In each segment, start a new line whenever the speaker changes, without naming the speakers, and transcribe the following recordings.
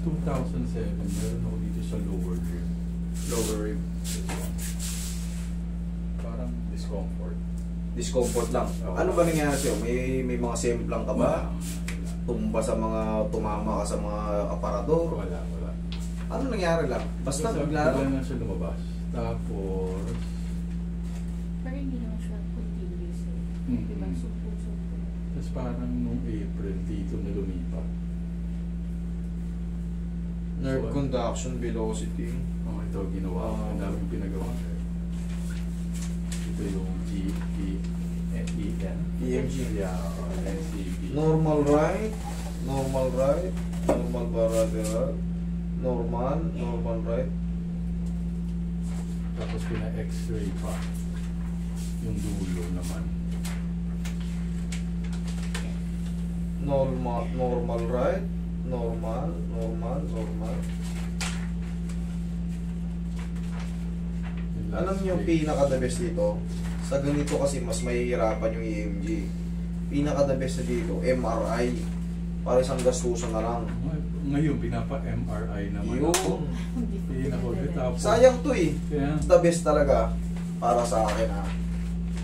2007, meron ako dito sa lower rib.
Lower rib.
This one. Parang discomfort.
Discomfort lang.
Oo.
Ano ba nangyari sa'yo? May mga semplang ka ba?
Wala.
Tumba sa mga, tumama ka sa mga aparador?
Wala.
Ano nangyari lang? Basta bigla
lang na siya lumabas. Tapos,
Pero hindi naman siya continuous eh. Diba? Sumpo-sumpo.
tapos parang nung April dito na lumipat.
nerve conduction velocity.
Oh, ito ginawa ko. Ang daming pinagawa. Ito yung
EMG.
Yeah, NCB.
Normal right, normal bilateral, normal right.
Tapos pina-x-ray pa. Yung dulo naman.
Normal right, normal. Alam niyo yung pinaka-the best dito? Sa ganito kasi mas mahihirapan yung EMG. Pinaka-the best na dito, MRI. Para isang gastusan na lang.
Ngayon, pinapa-MRI naman
Yun.
ako. Tapos,
Sayang to eh.
kaya,
Mas the best talaga para sa akin ha.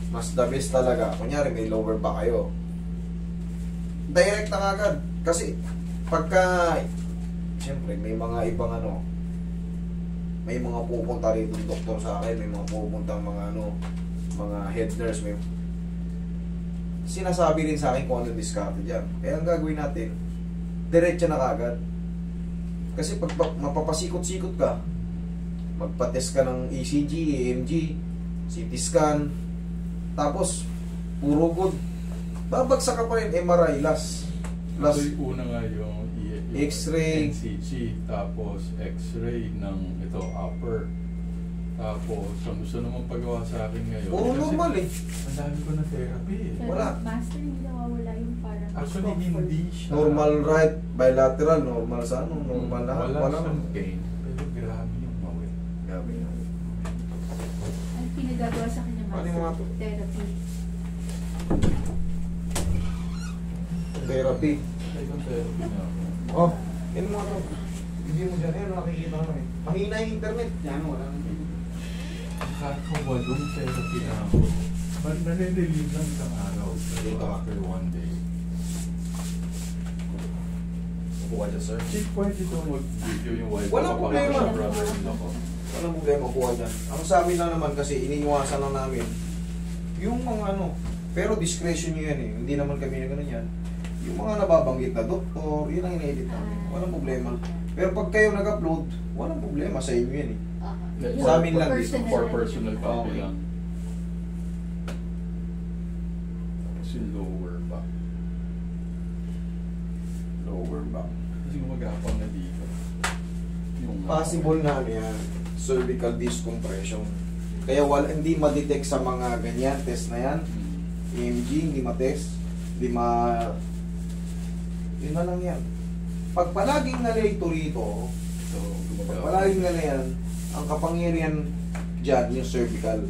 Mas the best talaga. Kunyari may lower back kayo. Direct na agad. Kasi pagka siyempre may mga ibang ano, may mga pupunta rito ng doktor sa akin, may mga pupuntang mga ano, mga head nurse, may sinasabi rin sa akin kung ano diskarte dyan. Kaya ang gagawin natin, diretso na kagad. Kasi pag mapapasikot-sikot ka, magpa-test ka ng ECG, EMG, CT scan, tapos puro good, babagsak ka pa rin MRI last.
ito yung una nga yung
X-ray.
NCG, tapos X-ray ng ito, upper. Tapos, ang gusto naman pagawa sa akin ngayon.
Puro
kasi
normal eh.
Ang dami ko na therapy eh.
Pero
Wala.
master, hindi nawawala yung parang
Actually,
discomfort.
hindi siya.
Normal right, bilateral, normal sa ano, normal lahat.
Wala
Walang
siyang pain. Pero grabe yung mawin.
Grabe na.
Ang pinagagawa sa kanya
Ano yung mga to?
master, therapy.
Therapy.
Ay, yung therapy na ako.
Oh, yun mo to. Hindi mo dyan, yun nakikita mo eh. Mahina yung internet. Yan, wala nang
Kakawalong therapy na ako. Nanililig lang isang araw. Pero
Dito ka.
after one day.
Kuha dyan, sir.
Chief, pwede ito mag-video yung wife.
Walang problema.
Sa brother-in-law ko.
Walang problema, kuha dyan. Ang sa amin lang naman kasi, iniiwasan lang namin yung mga ano, pero discretion nyo yan eh. Hindi naman kami na ganun yan. Yung mga nababanggit na doktor, yun ang ina-edit namin. Walang problema. Pero pag kayo nag-upload, walang problema sa inyo yan eh. Sa amin lang dito.
For personal copy
Okay.
lang. Tapos yung lower back. Lower back. Kasi gumagapang na dito. Yung
Possible na ano yan, cervical disc compression. Kaya wala, hindi ma-detect sa mga ganyan, test na yan. EMG, hindi ma-test. Hindi yun na lang yan. Pag palaging nalito rito,
So,
pag
gumagapang.
palaging na yan, ang kapangyarihan dyan, yung cervical,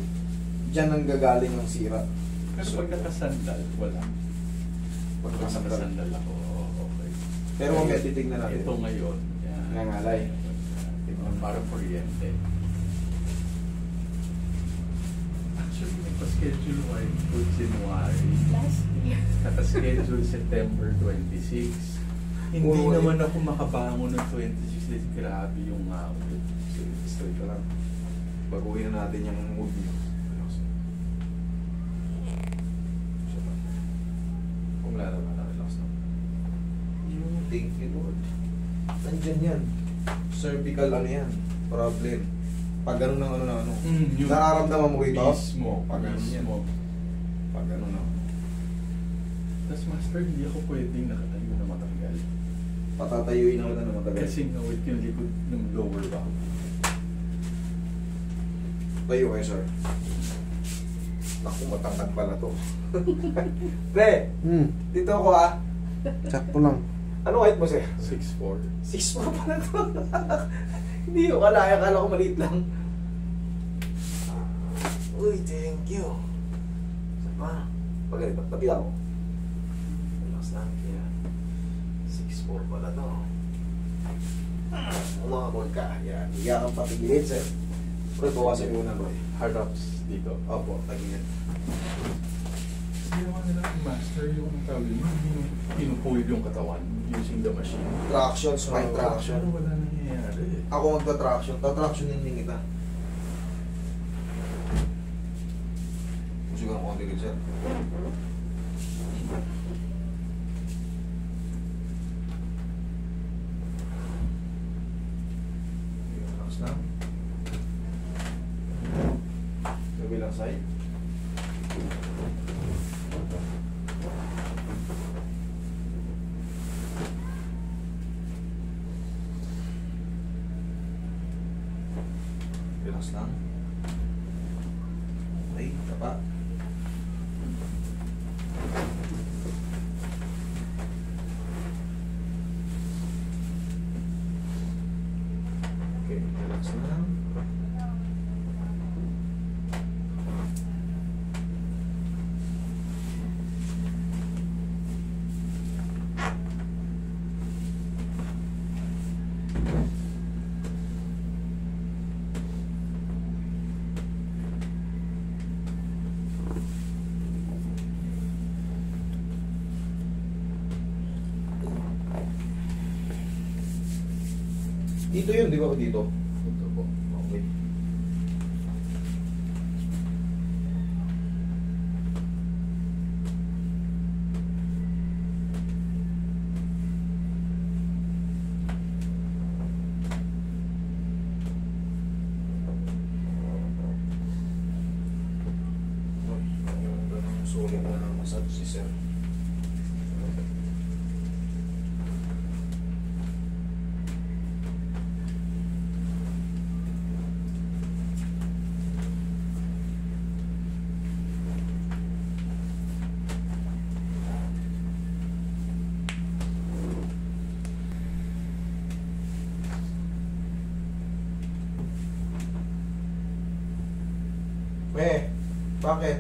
dyan ang gagaling ng sira.
Pero pag nakasandal, wala.
Pag
Pag
nakasandal.
nakasandal ako, okay.
Pero mamaya titignan natin.
Ito ngayon. Yan.
Nangalay.
Tingnan, parang kuryente. Actually, nagpa-schedule ko ay January.
Last year.
Naka-schedule September 26. Hindi
Puro
naman ako makabangon ng 26 days. Grabe yung ngawit.
Straight ka lang. Baguhin na natin yung mood niyo. Kung lalaman na, relax na. Yung thank you Lord. Nandyan yan. Cervical ano yan. Problem. Pag ganun ng ano na ano.
Yung
Nararamdaman mo rito?
mismo.
Pag ganun yan.
Mismo.
Pag ganun na.
Tapos master, hindi ako pwedeng nakatayo na matagal.
Patatayuin na kita na matagal.
Kasi ngawit yung likod ng lower back.
Tayo kayo, sir. Naku, matangkad pala to. Pre, dito ako ah.
Sakto lang.
Ano height mo, sir?
6'4".
6'4" pala to. Hindi ko akala ko maliit lang. Uy, thank you. Sama. Pagalit, pati ako. Relax lang. Kaya 6'4" pala to. Humabol ka. Yan. Higa kang patigilid, sir. Pero bawasan mo na, boy.
Hard-ups dito.
Opo, tagilid.
Hindi naman nila master yung tawag yung pinupuwid yung katawan using the machine.
Traction, spine traction.
Pero wala nangyayari eh.
Ako magta-traction. Ta-traction din kita. Gusto ko ng konti rin, sir. Relax lang. Kabilang side. Relax lang. Okay, tapa. Okay, relax lang. Dito yun, di ba? Dito.
Ito po.
Okay. Sulit na massage si sir. Bakit?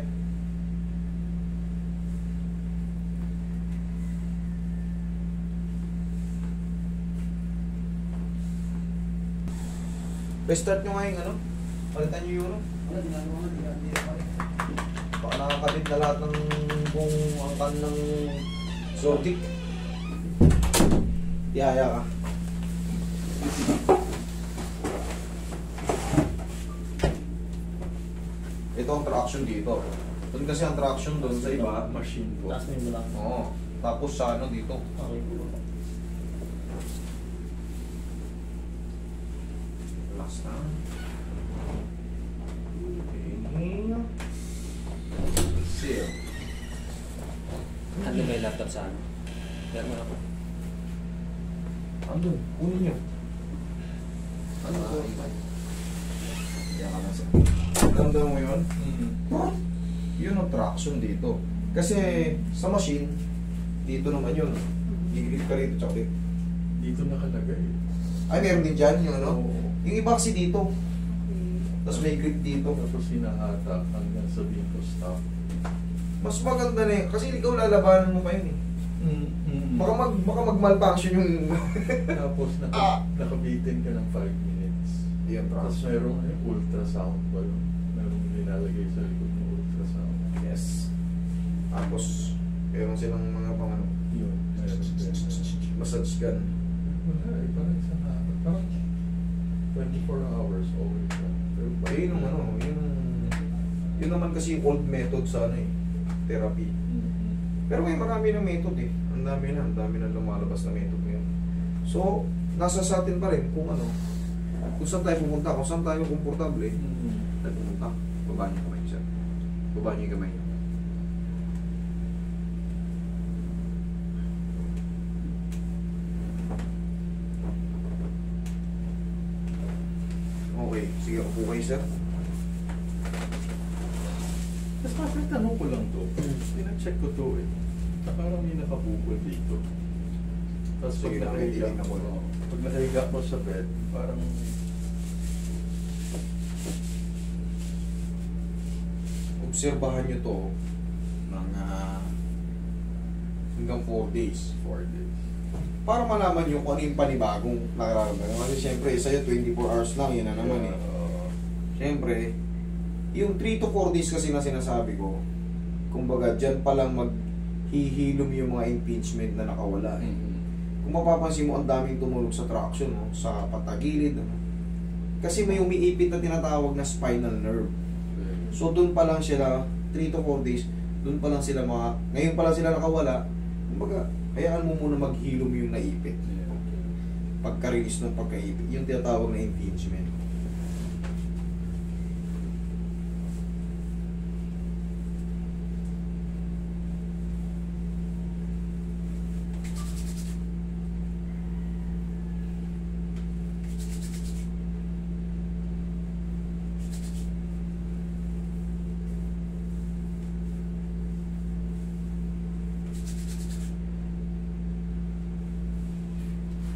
Restart nyo nga yung ano? Palitan nyo yung ano?
Wala, ginagawa nga, hindi na pare.
Baka nakakabit na lahat ng buong angkan ng Zodic. Tiyaya ka. Ito ang traction dito. Doon kasi ang traction doon sa iba.
Machine po.
Taas mo yung lang.
Oo. Tapos sa ano dito.
Okay po.
Relax na. Okay. Seal.
Ano ba yung laptop sa ano? Meron mo na po.
Andun. Kunin nyo. Ano
Ah,
to?
iba.
Yan ka lang sa... Ramdam mo yun? Yun ang traction dito. Kasi sa machine, dito naman yun. Gigilid ka rito, tsaka dito.
Dito nakalagay.
Ay, meron din dyan yung ano?
Oo.
Yung iba kasi dito. Tapos may grip dito.
Tapos hinahata hanggang sabihin ko stop.
Mas maganda na yun. Kasi ikaw lalabanan mo pa yun eh. Baka mag-malfunction yung...
Tapos nakabitin ka ng 5 minutes.
Yan,
Tapos
traction.
mayroong ultrasound ba yun? Mayroong nilalagay sa likod ng ultrasound.
Yes. Tapos, meron silang mga pang ano,
Yun. Mayroon din.
massage gun.
Wala eh. Parang isang araw. Parang 24 hours always. Pero
Eh, yun ang ano, yun naman kasi yung old method sa ano eh, therapy. Pero may marami na method eh. Ang dami na lumalabas na method ngayon. So, nasa sa atin pa rin kung ano, kung saan tayo pupunta, kung saan tayo komportable, tayo pumunta. Baba niyo yung kamay, sir. Baba niyo yung kamay. Okay, sige, upo kayo, sir.
Tapos master, tanong ko lang to. Pinacheck ko to eh. Parang may nakabukol dito. Tapos pag
Sige lang,
nakahiga
titignan ko
ko,
lang.
pag nakahiga ko sa bed, parang
Obserbahan nyo to ng hanggang 4 days.
4 days.
para malaman nyo kung ano yung panibagong nararamdaman. Kasi siyempre, sa'yo 24 hours lang, yun na naman eh. Siyempre, yung 3 to 4 days kasi na sinasabi ko, kumbaga, dyan palang maghihilom yung mga impingement na nakawala eh. Kung mapapansin mo, ang daming tumulog sa traction, no? Sa patagilid. No? Kasi may umiipit na tinatawag na spinal nerve. So, doon pa lang sila, 3 to 4 days, doon pa lang sila ngayon pa lang sila nakawala. Kumbaga, hayaan mo muna maghilom yung naipit. Pagka-release ng pagkaipit, yung tinatawag na impingement.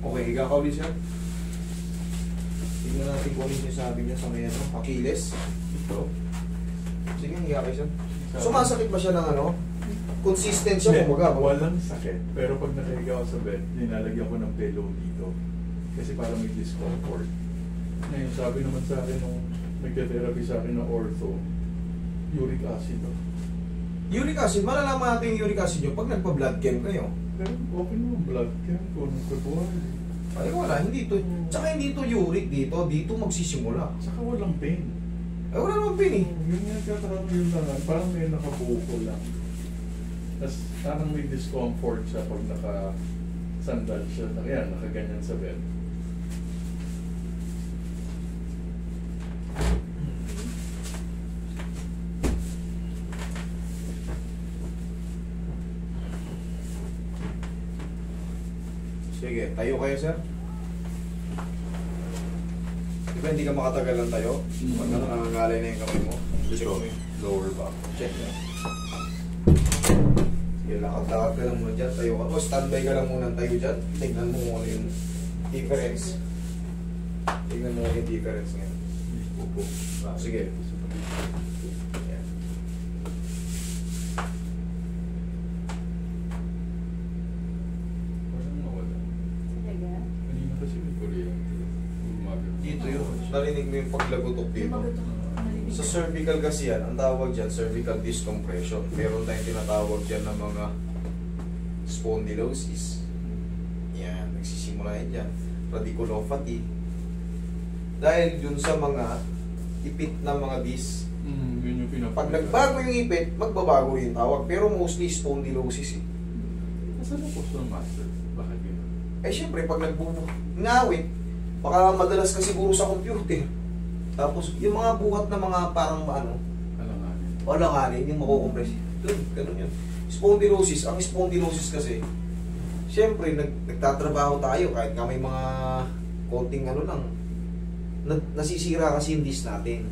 Okay, higa ka ulit siya. Tignan natin kung ano yung sabi niya sa may Achilles. Ito. Sige, higa kayo siya. Sumasakit ba siya ng ano? Consistent siya, kumbaga.
Walang sakit. Pero pag nakahiga ako sa bed, nilalagyan ko ng pillow dito. Kasi para may discomfort. Ngayon, sabi naman sa akin nung nagka-therapy sa akin ng ortho, uric acid.
Uric acid, malalaman natin yung uric acid nyo pag nagpa-blood chem kayo.
Pero okay naman, blood chem ko nung February.
Ay wala, hindi to. Tsaka hindi to uric dito magsisimula.
Saka walang pain.
Ay wala naman pain eh.
Yung nagkakaroon yun lang, parang may nakabuko lang. Tapos parang may discomfort siya pag naka-sandal siya. Kaya nakaganyan sa bed.
Sige, tayo kayo sir. Diba hindi ka makatagal lang tayo? Pag nangangalay na yung kamay mo. Check mo yung
Lower back.
check mo. Sige, lakad-lakad ka lang muna dyan. Tayo ka. O standby ka lang muna tayo dyan. Tignan mo kung ano yung difference. Tignan mo yung difference ngayon.
Opo.
Sige. Yan.
Parang nawala.
Talaga?
Kanina kasi may kuryente. Umaga.
Dito yun. Narinig mo yung paglagotok dito.
Lumagot ako. Narinig
Sa
ko.
cervical kasi yan, ang tawag dyan, cervical discompression. Meron tayong tinatawag dyan ng mga spondylosis. Yan, nagsisimula yan dyan. Radiculopathy. Dahil dun sa mga ipit na mga disc.
Yun yung pinapagod.
Pag nagbago yung ipit, magbabago rin yung tawag. Pero mostly spondylosis eh.
Nasaan ang post ng master? Bakit yun?
Eh syempre, pag ngawit, baka madalas ka siguro sa computer. Tapos yung mga buhat na mga parang ano,
Alanganin.
walanganin, yung makukompress. Ganun yun. Spondylosis, ang spondylosis kasi, syempre, nagtatrabaho tayo kahit ka may mga konting ano lang, nasisira kasi yung disc natin.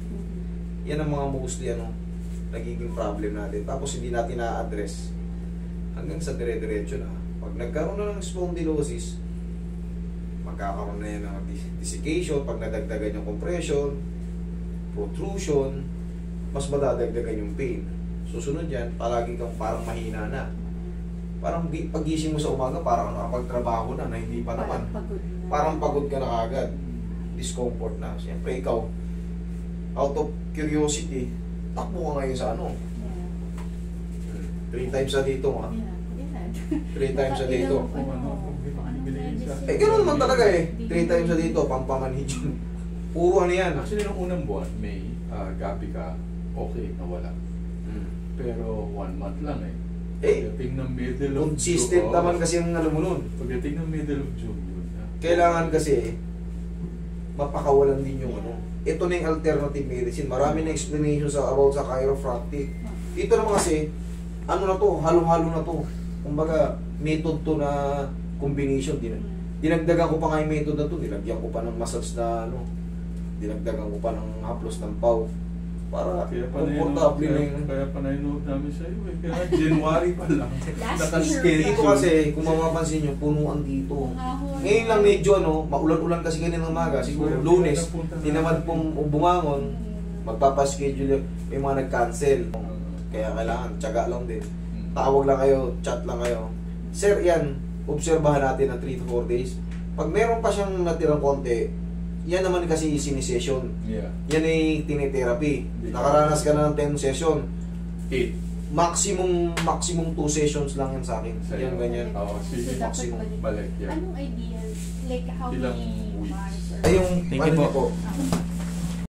Yan ang mga mostly nagiging problem natin. Tapos hindi natin na-address hanggang sa dire-diretso na. Pag nagkaroon na ng spondylosis, magkakaroon na yan ng desiccation, pag nadagdagan yung compression, protrusion, mas madadagdagan yung pain. Susunod yan, palagi kang parang mahina na. Parang pagising mo sa umaga, parang nakapagtrabaho na hindi pa naman.
Pagod na.
Parang pagod ka na agad. Discomfort na. Siyempre ikaw, out of curiosity, takbo ka ngayon sa ano.
Yeah.
3 times sa dito ha.
Yeah. Yeah.
3 times sa dito.
Kung ano,
Eh ganoon naman talaga eh. 3 times sa dito, pampamanhid yun. Puro ano yan.
Actually, nung unang buwan, may gapi ka, okay, nawala. Pero 1 month lang eh. Pagdating ng middle of
Consistent
June,
naman kasi ang alam mo nun.
Pagdating ng middle of June yun.
Kailangan kasi mapakawalan din yung ano. Ito na yung alternative medicine. Marami na explanation about sa chiropractic. Dito naman kasi, ano na to, halo-halo na to. Kumbaga, method to na combination din. Dinagdagan ko pa nga yung method na to. Nilagyan ko pa ng massage na ano. Dinagdagan ko pa ng haplos ng pau. Para komportable na yung...
Kaya pa na-note namin sa iyo eh. Kaya January pa lang.
Last year.
Dito kasi, kung mapapansin nyo, punuan dito. Ngayon lang medyo maulan-ulan kasi ganyan ng umaga. Siguro Lunes, tinamad pong bumangon, magpapaschedule, may mga nag-cancel. Kaya kailangan, tiyaga lang din. Tawag lang kayo, chat lang kayo. Sir, yan, obserbahan natin ng 3 to 4 days. Pag meron pa siyang natirang konti, yan naman kasi sinisession.
Yeah.
Yan ay tinitherapy. Nakaranas ka na ng 10 session.
8.
Maximum 2 sessions lang yan sa akin.
Sa'yo.
Yan, ganyan.
Oo, sige.
So, dapat
maximum.
balik.
Balik yan.
Anong ideal? Like, how
Ilang
many
weeks?
months?
Ay, yung
Thank
ano
you
niyo
po.
po,
Ah,